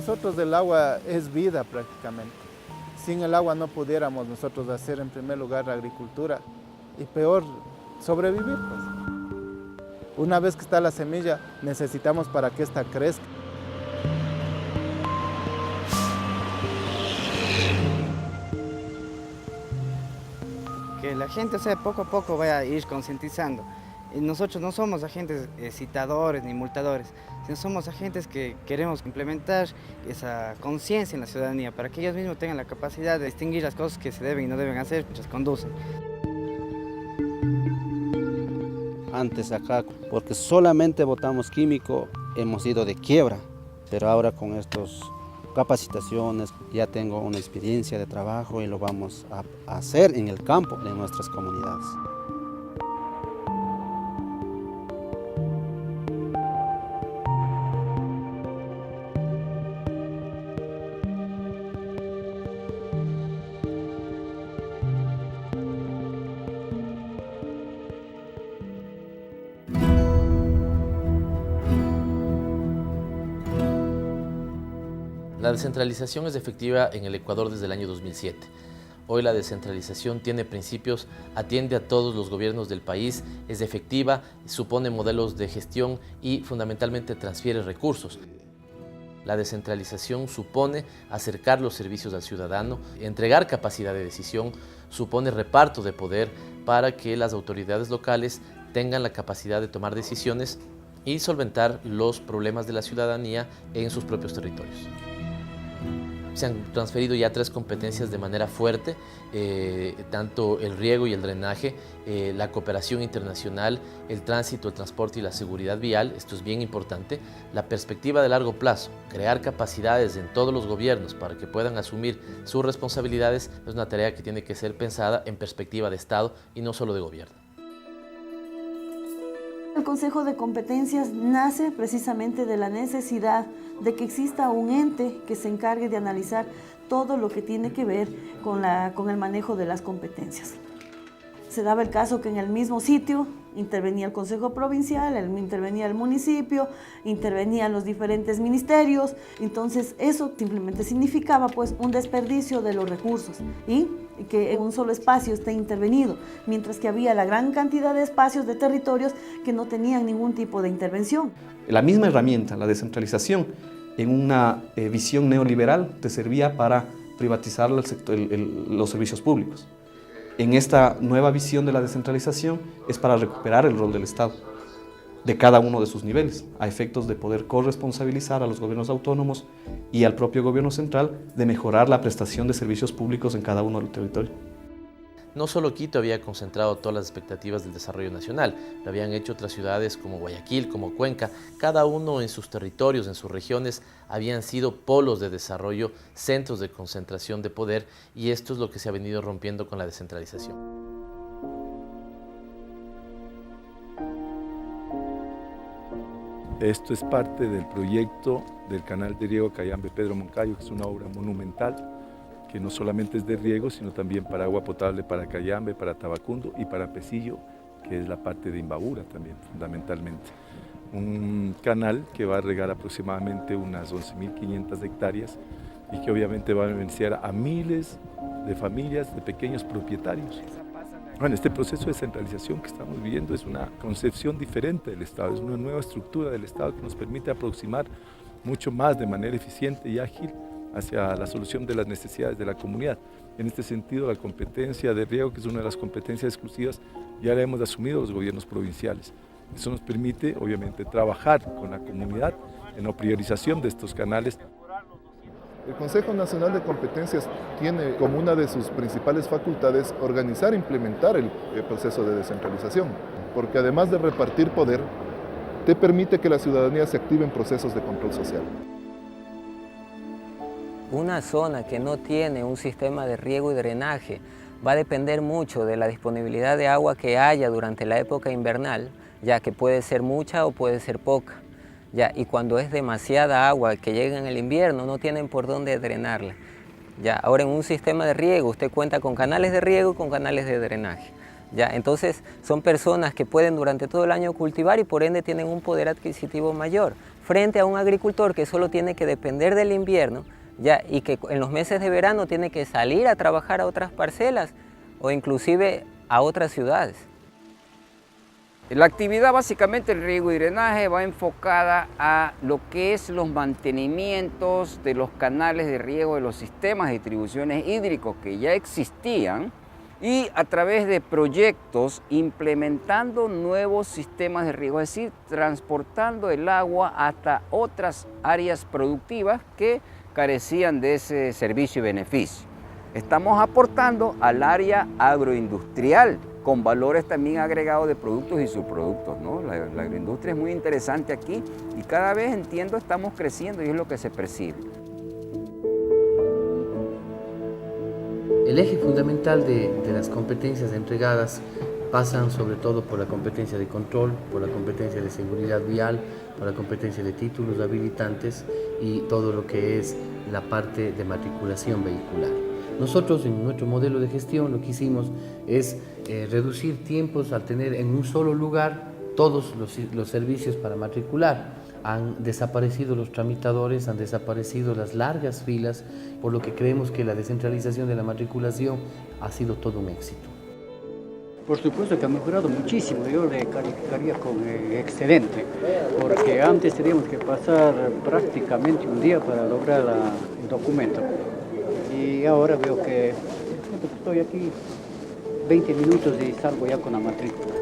nosotros el agua es vida prácticamente. Sin el agua no pudiéramos nosotros hacer en primer lugar la agricultura y peor, sobrevivir, pues. Una vez que está la semilla, necesitamos para que ésta crezca. Que la gente, poco a poco vaya a ir concientizando. Y nosotros no somos agentes citadores ni multadores, sino somos agentes que queremos implementar esa conciencia en la ciudadanía para que ellos mismos tengan la capacidad de distinguir las cosas que se deben y no deben hacer mientras conducen. Antes acá, porque solamente botamos químico, hemos ido de quiebra, pero ahora con estas capacitaciones ya tengo una experiencia de trabajo y lo vamos a hacer en el campo de nuestras comunidades. La descentralización es efectiva en el Ecuador desde el año 2007. Hoy la descentralización tiene principios, atiende a todos los gobiernos del país, es efectiva, supone modelos de gestión y fundamentalmente transfiere recursos. La descentralización supone acercar los servicios al ciudadano, entregar capacidad de decisión, supone reparto de poder para que las autoridades locales tengan la capacidad de tomar decisiones y solventar los problemas de la ciudadanía en sus propios territorios. Se han transferido ya 3 competencias de manera fuerte, tanto el riego y el drenaje, la cooperación internacional, el tránsito, el transporte y la seguridad vial. Esto es bien importante. La perspectiva de largo plazo, crear capacidades en todos los gobiernos para que puedan asumir sus responsabilidades, es una tarea que tiene que ser pensada en perspectiva de Estado y no solo de gobierno. El Consejo de Competencias nace precisamente de la necesidad de que exista un ente que se encargue de analizar todo lo que tiene que ver con el manejo de las competencias. Se daba el caso que en el mismo sitio intervenía el Consejo Provincial, intervenía el municipio, intervenían los diferentes ministerios, entonces eso simplemente significaba pues un desperdicio de los recursos y que en un solo espacio esté intervenido, mientras que había la gran cantidad de espacios de territorios que no tenían ningún tipo de intervención. La misma herramienta, la descentralización, en una visión neoliberal te servía para privatizar los servicios públicos. En esta nueva visión de la descentralización es para recuperar el rol del Estado, de cada uno de sus niveles, a efectos de poder corresponsabilizar a los gobiernos autónomos y al propio gobierno central de mejorar la prestación de servicios públicos en cada uno del territorio. No solo Quito había concentrado todas las expectativas del desarrollo nacional, lo habían hecho otras ciudades como Guayaquil, como Cuenca. Cada uno en sus territorios, en sus regiones, habían sido polos de desarrollo, centros de concentración de poder, y esto es lo que se ha venido rompiendo con la descentralización. Esto es parte del proyecto del canal de riego Cayambe-Pedro Moncayo, que es una obra monumental, que no solamente es de riego, sino también para agua potable para Cayambe, para Tabacundo y para Pesillo, que es la parte de Imbabura también, fundamentalmente. Un canal que va a regar aproximadamente unas 11.500 hectáreas y que obviamente va a beneficiar a miles de familias, de pequeños propietarios. Bueno, este proceso de centralización que estamos viviendo es una concepción diferente del Estado, es una nueva estructura del Estado que nos permite aproximar mucho más de manera eficiente y ágil hacia la solución de las necesidades de la comunidad. En este sentido, la competencia de riego, que es una de las competencias exclusivas, ya la hemos asumido los gobiernos provinciales. Eso nos permite, obviamente, trabajar con la comunidad en la priorización de estos canales. El Consejo Nacional de Competencias tiene como una de sus principales facultades organizar e implementar el proceso de descentralización, porque además de repartir poder, te permite que la ciudadanía se active en procesos de control social. Una zona que no tiene un sistema de riego y drenaje va a depender mucho de la disponibilidad de agua que haya durante la época invernal, ya que puede ser mucha o puede ser poca. Y cuando es demasiada agua que llega en el invierno, no tienen por dónde drenarla. Ahora en un sistema de riego usted cuenta con canales de riego y con canales de drenaje. ¿ya? Entonces son personas que pueden durante todo el año cultivar y por ende tienen un poder adquisitivo mayor, frente a un agricultor que solo tiene que depender del invierno, ¿ya? Y que en los meses de verano tiene que salir a trabajar a otras parcelas o inclusive a otras ciudades. La actividad básicamente el riego y drenaje va enfocada a lo que es los mantenimientos de los canales de riego de los sistemas de distribuciones hídricos que ya existían y a través de proyectos implementando nuevos sistemas de riego, es decir, transportando el agua hasta otras áreas productivas que carecían de ese servicio y beneficio. Estamos aportando al área agroindustrial con valores también agregados de productos y subproductos, ¿no? La agroindustria es muy interesante aquí y cada vez entiendo estamos creciendo y es lo que se percibe. El eje fundamental de las competencias entregadas pasan sobre todo por la competencia de control, por la competencia de seguridad vial, por la competencia de títulos habilitantes y todo lo que es la parte de matriculación vehicular. Nosotros en nuestro modelo de gestión lo que hicimos es reducir tiempos al tener en un solo lugar todos los servicios para matricular. Han desaparecido los tramitadores, han desaparecido las largas filas, por lo que creemos que la descentralización de la matriculación ha sido todo un éxito. Por supuesto que ha mejorado muchísimo, yo le calificaría con excelente, porque antes teníamos que pasar prácticamente un día para lograr el documento. Y ahora veo que estoy aquí 20 minutos y salgo ya con la matrícula.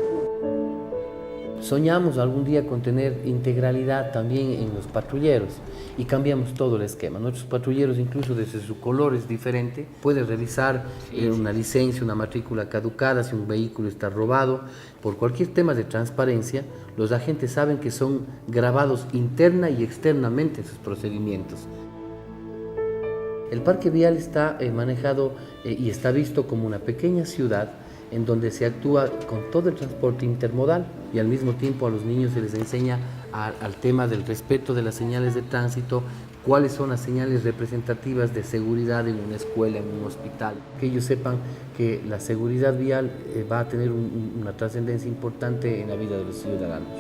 Soñamos algún día con tener integralidad también en los patrulleros y cambiamos todo el esquema. Nuestros patrulleros, incluso desde su color es diferente, pueden revisar una licencia, una matrícula caducada, si un vehículo está robado. Por cualquier tema de transparencia, los agentes saben que son grabados interna y externamente en sus procedimientos. El parque vial está manejado y está visto como una pequeña ciudad en donde se actúa con todo el transporte intermodal y al mismo tiempo a los niños se les enseña al tema del respeto de las señales de tránsito, cuáles son las señales representativas de seguridad en una escuela, en un hospital, que ellos sepan que la seguridad vial va a tener una trascendencia importante en la vida de los ciudadanos.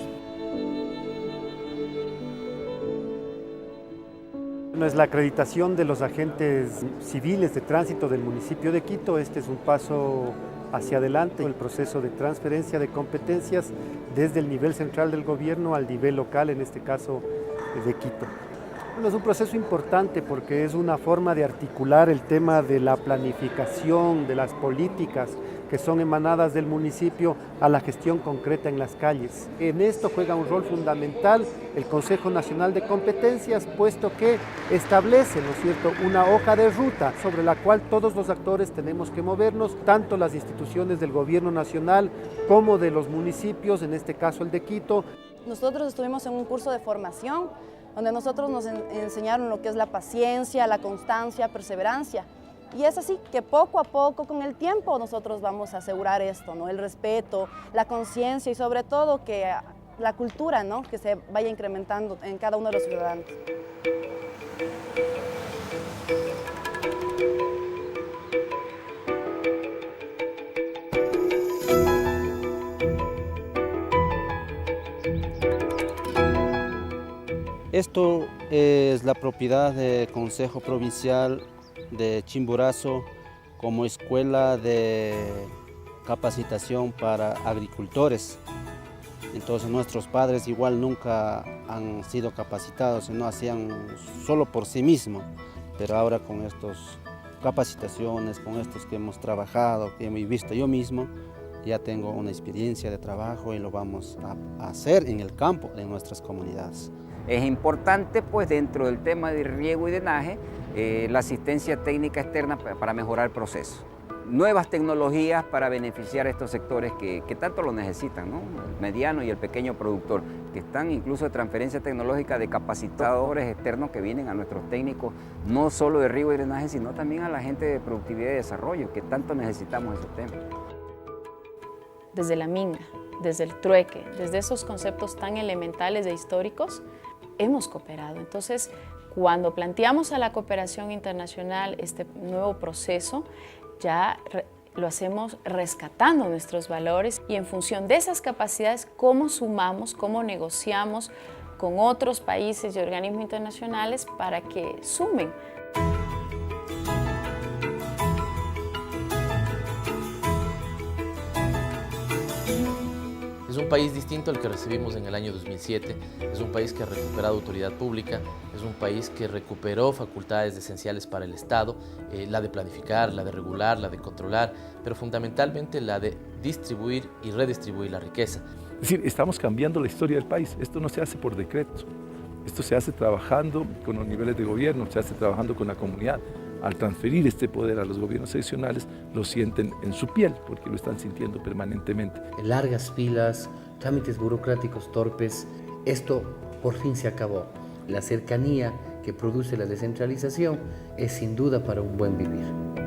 Es la acreditación de los agentes civiles de tránsito del municipio de Quito. Este es un paso hacia adelante, el proceso de transferencia de competencias desde el nivel central del gobierno al nivel local, en este caso de Quito. Bueno, es un proceso importante porque es una forma de articular el tema de la planificación, de las políticas que son emanadas del municipio a la gestión concreta en las calles. En esto juega un rol fundamental el Consejo Nacional de Competencias, puesto que establece, ¿no es cierto?, una hoja de ruta sobre la cual todos los actores tenemos que movernos, tanto las instituciones del gobierno nacional como de los municipios, en este caso el de Quito. Nosotros estuvimos en un curso de formación donde nosotros nos enseñaron lo que es la paciencia, la constancia, perseverancia. Y es así que poco a poco, con el tiempo, nosotros vamos a asegurar esto, ¿no? El respeto, la conciencia y sobre todo que la cultura, ¿no?, que se vaya incrementando en cada uno de los ciudadanos. Esto es la propiedad del Consejo Provincial de Chimborazo como escuela de capacitación para agricultores. Entonces nuestros padres igual nunca han sido capacitados, sino hacían solo por sí mismos, pero ahora con estas capacitaciones, con estos que hemos trabajado, que he visto yo mismo, ya tengo una experiencia de trabajo y lo vamos a hacer en el campo de nuestras comunidades. Es importante, pues, dentro del tema de riego y drenaje, la asistencia técnica externa para mejorar el proceso. Nuevas tecnologías para beneficiar a estos sectores que tanto lo necesitan, ¿no? El mediano y el pequeño productor, que están incluso de transferencia tecnológica de capacitadores externos que vienen a nuestros técnicos, no solo de riego y drenaje, sino también a la gente de productividad y desarrollo, que tanto necesitamos esos temas. Desde la minga, desde el trueque, desde esos conceptos tan elementales e históricos, hemos cooperado. Entonces, cuando planteamos a la cooperación internacional este nuevo proceso, ya lo hacemos rescatando nuestros valores y en función de esas capacidades, cómo sumamos, cómo negociamos con otros países y organismos internacionales para que sumen. Es un país distinto al que recibimos en el año 2007, es un país que ha recuperado autoridad pública, es un país que recuperó facultades esenciales para el Estado, la de planificar, la de regular, la de controlar, pero fundamentalmente la de distribuir y redistribuir la riqueza. Es decir, estamos cambiando la historia del país, esto no se hace por decreto, esto se hace trabajando con los niveles de gobierno, se hace trabajando con la comunidad. Al transferir este poder a los gobiernos seccionales, lo sienten en su piel, porque lo están sintiendo permanentemente. Largas filas, trámites burocráticos torpes, esto por fin se acabó. La cercanía que produce la descentralización es sin duda para un buen vivir.